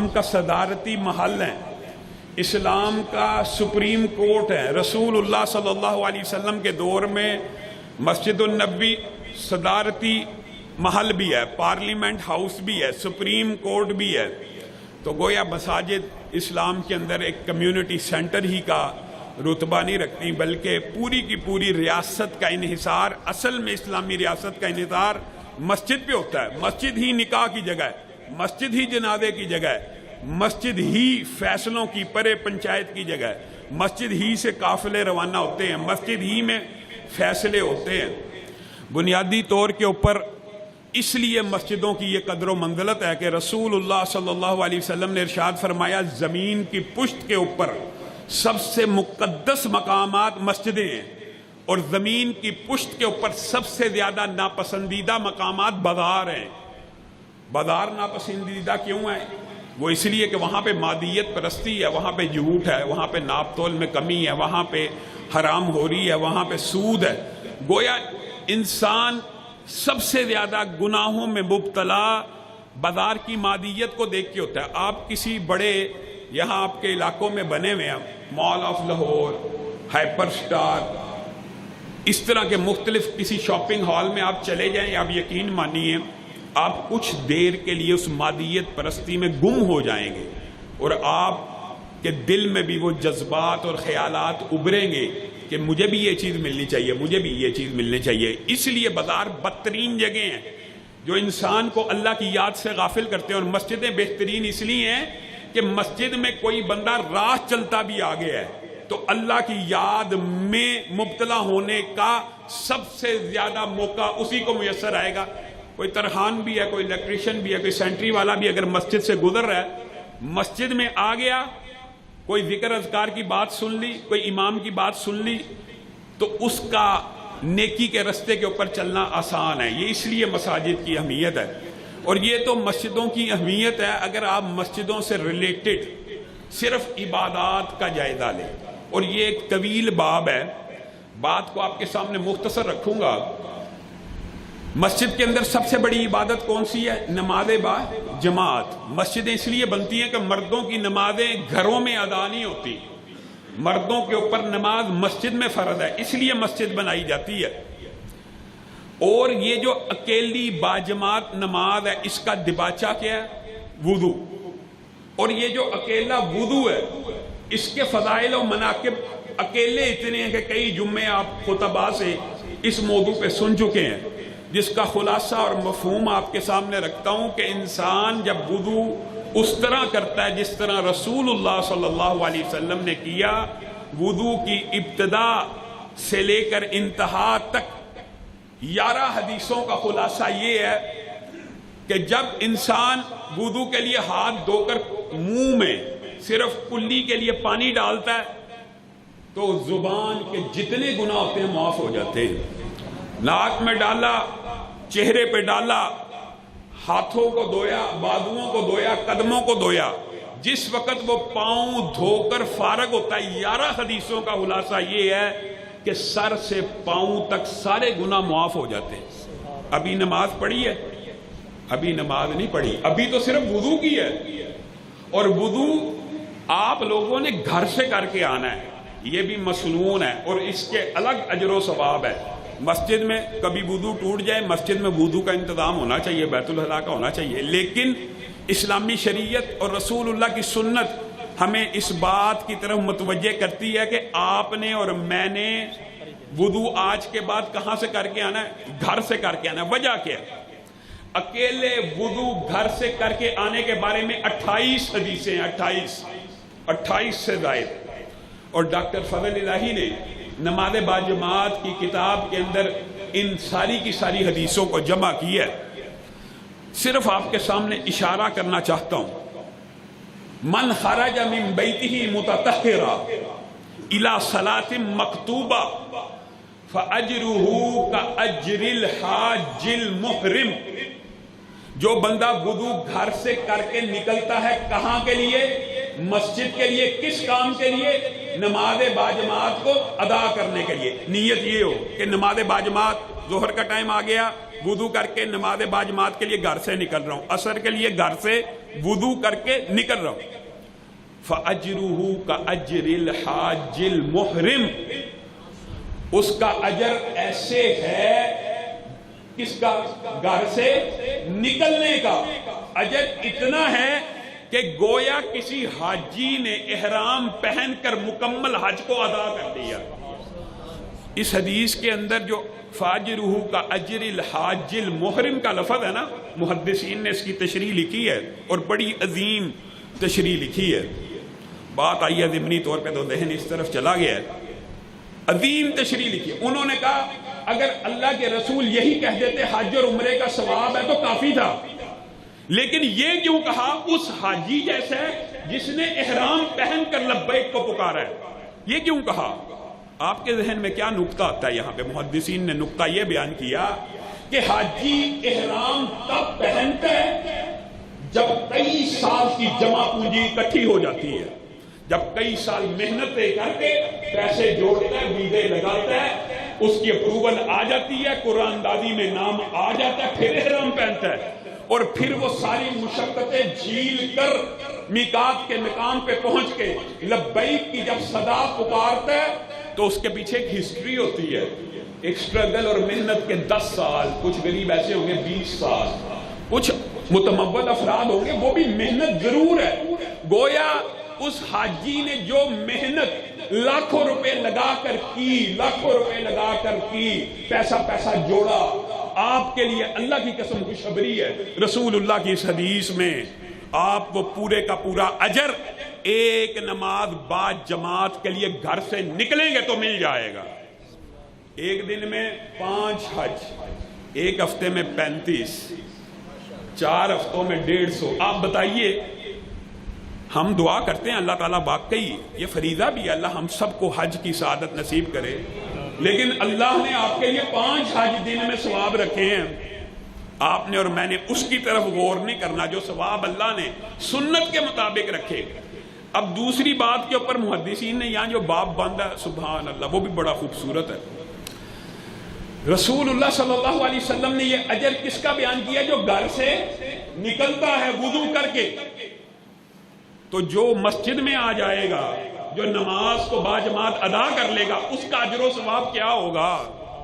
اسلام کا صدارتی محل ہے، اسلام کا سپریم کورٹ ہے۔ رسول اللہ صلی اللہ علیہ وسلم کے دور میں مسجد النبی صدارتی محل بھی ہے، پارلیمنٹ ہاؤس بھی ہے، سپریم کورٹ بھی ہے۔ تو گویا مساجد اسلام کے اندر ایک کمیونٹی سینٹر ہی کا رتبہ نہیں رکھتی، بلکہ پوری کی پوری ریاست کا انحصار، اصل میں اسلامی ریاست کا انحصار مسجد پہ ہوتا ہے۔ مسجد ہی نکاح کی جگہ ہے، مسجد ہی جنازے کی جگہ ہے، مسجد ہی فیصلوں کی پرے پنچایت کی جگہ ہے، مسجد ہی سے قافلے روانہ ہوتے ہیں، مسجد ہی میں فیصلے ہوتے ہیں۔ بنیادی طور کے اوپر اس لیے مسجدوں کی یہ قدر و منزلت ہے کہ رسول اللہ صلی اللہ علیہ وسلم نے ارشاد فرمایا، زمین کی پشت کے اوپر سب سے مقدس مقامات مسجدیں ہیں، اور زمین کی پشت کے اوپر سب سے زیادہ ناپسندیدہ مقامات بازار ہیں۔ بازار ناپسندیدہ کیوں ہیں؟ وہ اس لیے کہ وہاں پہ مادیت پرستی ہے، وہاں پہ جھوٹ ہے، وہاں پہ ناپ تول میں کمی ہے، وہاں پہ حرام خوری ہے، وہاں پہ سود ہے۔ گویا انسان سب سے زیادہ گناہوں میں مبتلا بازار کی مادیت کو دیکھ کے ہوتا ہے۔ آپ کسی بڑے یہاں آپ کے علاقوں میں بنے ہوئے ہیں، mall of Lahore, hyper star, اس طرح کے مختلف کسی شاپنگ ہال میں آپ چلے جائیں، آپ یقین مانیے آپ کچھ دیر کے لیے اس مادیت پرستی میں گم ہو جائیں گے، اور آپ کے دل میں بھی وہ جذبات اور خیالات ابھریں گے کہ مجھے بھی یہ چیز ملنی چاہیے، مجھے بھی یہ چیز ملنی چاہیے۔ اس لیے بازار بدترین جگہ ہیں جو انسان کو اللہ کی یاد سے غافل کرتے ہیں، اور مسجدیں بہترین اس لیے ہیں کہ مسجد میں کوئی بندہ راہ چلتا بھی آ گیا ہے تو اللہ کی یاد میں مبتلا ہونے کا سب سے زیادہ موقع اسی کو میسر آئے گا۔ کوئی ترخان بھی ہے، کوئی الیکٹریشین بھی ہے، کوئی سینٹری والا بھی اگر مسجد سے گزر رہا ہے، مسجد میں آ گیا، کوئی ذکر اذکار کی بات سن لی، کوئی امام کی بات سن لی، تو اس کا نیکی کے رستے کے اوپر چلنا آسان ہے۔ یہ اس لیے مساجد کی اہمیت ہے، اور یہ تو مسجدوں کی اہمیت ہے۔ اگر آپ مسجدوں سے ریلیٹڈ صرف عبادات کا جائزہ لیں، اور یہ ایک طویل باب ہے، بات کو آپ کے سامنے مختصر رکھوں گا۔ مسجد کے اندر سب سے بڑی عبادت کون سی ہے؟ نماز با جماعت۔ مسجدیں اس لیے بنتی ہیں کہ مردوں کی نمازیں گھروں میں ادا نہیں ہوتی، مردوں کے اوپر نماز مسجد میں فرض ہے، اس لیے مسجد بنائی جاتی ہے۔ اور یہ جو اکیلی باجماعت نماز ہے، اس کا دباچہ کیا ہے؟ وضو۔ اور یہ جو اکیلا وضو ہے، اس کے فضائل و مناقب اکیلے اتنے ہیں کہ کئی جمعے آپ خطباء سے اس موضوع پہ سن چکے ہیں، جس کا خلاصہ اور مفہوم آپ کے سامنے رکھتا ہوں کہ انسان جب وضو اس طرح کرتا ہے جس طرح رسول اللہ صلی اللہ علیہ وسلم نے کیا، وضو کی ابتدا سے لے کر انتہا تک 11 حدیثوں کا خلاصہ یہ ہے کہ جب انسان وضو کے لیے ہاتھ دھو کر منہ میں صرف کلی کے لیے پانی ڈالتا ہے تو زبان کے جتنے گناہ ہوتے ہیں معاف ہو جاتے ہیں۔ ناک میں ڈالا، چہرے پہ ڈالا، ہاتھوں کو دھویا، بازوؤں کو دھویا، قدموں کو دھویا، جس وقت وہ پاؤں دھو کر فارغ ہوتا ہے، 11 حدیثوں کا خلاصہ یہ ہے کہ سر سے پاؤں تک سارے گناہ معاف ہو جاتے ہیں۔ ابھی نماز پڑھی ہے؟ ابھی نماز نہیں پڑھی، ابھی تو صرف وضو کی ہے، اور وضو آپ لوگوں نے گھر سے کر کے آنا ہے، یہ بھی مسنون ہے، اور اس کے الگ اجر و ثواب ہے۔ مسجد میں کبھی وضو ٹوٹ جائے، مسجد میں وضو کا انتظام ہونا چاہیے، بیت الخلاء کا ہونا چاہیے، لیکن اسلامی شریعت اور رسول اللہ کی سنت ہمیں اس بات کی طرف متوجہ کرتی ہے کہ آپ نے اور میں نے وضو آج کے بعد کہاں سے کر کے آنا ہے؟ گھر سے کر کے آنا ہے۔ وجہ کیا ہے؟ اکیلے وضو گھر سے کر کے آنے کے بارے میں 28 حدیثیں ہیں، 28 سے زائد۔ اور ڈاکٹر فضل الہی نے نماز باجماعت کی کتاب کے اندر ان ساری کی ساری حدیثوں کو جمع کیا ہے۔ صرف آپ کے سامنے اشارہ کرنا چاہتا ہوں، من خرج من بیتہ متطہرا الی صلاۃ مکتوبہ فاجرہ کاجر الحاج المحرم۔ جو بندہ وضو گھر سے کر کے نکلتا ہے کہاں کے لیے؟ مسجد کے لیے۔ کس کام کے لیے؟ نماز باجماعت کو ادا کرنے کے لیے۔ نیت یہ ہو کہ نماز باجماعت، ظہر کا ٹائم آ گیا، وضو کر کے نماز باجماعت کے لیے گھر سے نکل رہا ہوں، عصر کے لیے گھر سے وضو کر کے نکل رہا ہوں، فَأَجْرُهُ كَأَجْرِ الْحَاجِّ الْمُحْرِمِ، اس کا اجر ایسے ہے، کس کا؟ گھر سے نکلنے کا اجر اتنا ہے کہ گویا کسی حاجی نے احرام پہن کر مکمل حج کو ادا کر دیا۔ اس حدیث کے اندر جو فاجرہ کا اجر الحاج المحرم کا لفظ ہے نا، محدثین نے اس کی تشریح لکھی ہے اور بڑی عظیم تشریح لکھی ہے۔ بات آئی ہے ضمنی طور پہ تو ذہن اس طرف چلا گیا ہے، عظیم تشریح لکھی ہے۔ انہوں نے کہا اگر اللہ کے رسول یہی کہہ دیتے حج اور عمرے کا ثواب ہے تو کافی تھا، لیکن یہ کیوں کہا اس حاجی جیسا ہے جس نے احرام پہن کر لبیک کو پکارا ہے، یہ کیوں کہا؟ آپ کے ذہن میں کیا نقطہ آتا ہے؟ یہاں پہ محدثین نے نقطہ یہ بیان کیا کہ حاجی احرام تب پہنتا ہے جب کئی سال کی جمع پونجی اکٹھی ہو جاتی ہے، جب کئی سال محنتیں کر کے پیسے جوڑتا ہے، ویزے لگاتا ہے، اس کی اپروول آ جاتی ہے، قرآن دادی میں نام آ جاتا ہے، پھر احرام پہنتا ہے، اور پھر وہ ساری مشقتیں جھیل کر میقات کے مقام پہ پہنچ کے لبیک کی جب صدا پکارتا ہے تو اس کے پیچھے ایک ہسٹری ہوتی ہے، ایک سٹرگل اور محنت کے 10 سال، کچھ غریب ایسے ہوں گے 20 سال، کچھ متمول افراد ہوں گے وہ بھی محنت ضرور ہے۔ گویا اس حاجی نے جو محنت لاکھوں روپے لگا کر کی، پیسہ جوڑا، آپ کے لیے اللہ کی قسم خوشخبری ہے، رسول اللہ کی اس حدیث میں آپ وہ پورے کا پورا اجر ایک نماز با جماعت کے لیے گھر سے نکلیں گے تو مل جائے گا۔ ایک دن میں 5 حج، ایک ہفتے میں 35، 4 ہفتوں میں 150۔ آپ بتائیے، ہم دعا کرتے ہیں اللہ تعالیٰ واقعی یہ فریضہ بھی ہے، اللہ ہم سب کو حج کی سعادت نصیب کرے، لیکن اللہ نے آپ کے لیے 5 حج دن میں ثواب رکھے ہیں، آپ نے اور میں نے اس کی طرف غور نہیں کرنا جو ثواب اللہ نے سنت کے مطابق رکھے۔ اب دوسری بات کے اوپر محدثین نے یہاں جو باب باندھا، سبحان اللہ، وہ بھی بڑا خوبصورت ہے۔ رسول اللہ صلی اللہ علیہ وسلم نے یہ اجر کس کا بیان کیا؟ جو گھر سے نکلتا ہے وضو کر کے، تو جو مسجد میں آ جائے گا، جو نماز کو با جماعت ادا کر لے گا، اس کا اجر و ثواب کیا ہوگا؟